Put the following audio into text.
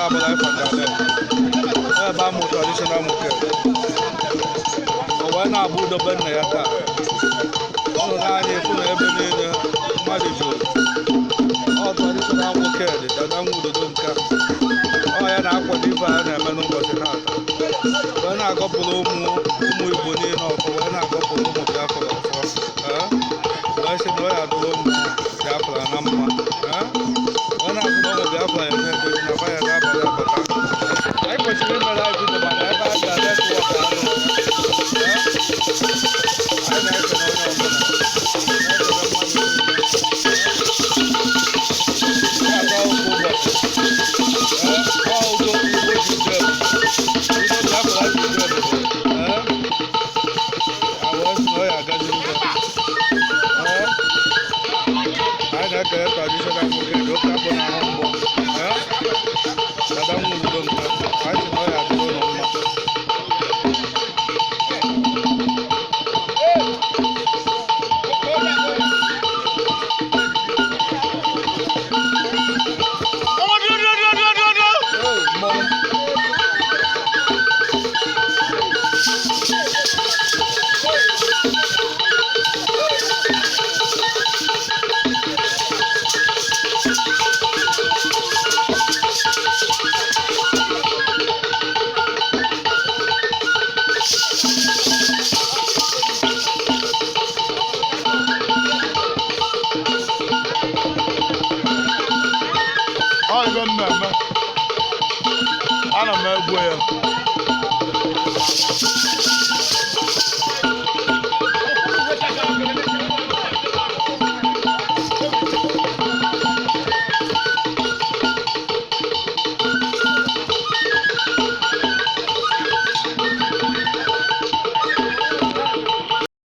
abala ifadale ebe amụ traditional market o wee na-abụ udobe nna ya taa ọnụ n'anya efu na ebe niile mmadụ jụrụ ọ traditional market dada nwa udodo nka ọ ya na-akwado ife a na-eme n'ụbọchị taata wee na-agọpụrụ ụmụ Igbo niile ọfọ wee na-agọpụrụ ụmụ Biafra ọfọ wee sị na ọ ya dụrụ ụmụ Biafra na mma wee na-asị na ụmụ Biafra ya na-edozi na faya n'abalị abata anyị kwesịrị imere anyị bido mana ebe a ga-ada tụwata anụ anyị na-eche na onye ọbụla na-atọ ụkwụ ụbọchị udo Igbo ji udo udo Biafra ji udo ebube ọ ya agazi ụzọ anyị na-ekele traditional market oke akpụ na ahụ mgbọ dada nwa udo nka anyị sị na ọ ya adịrị ụlọ mma ibe mmemme ana m egwu ya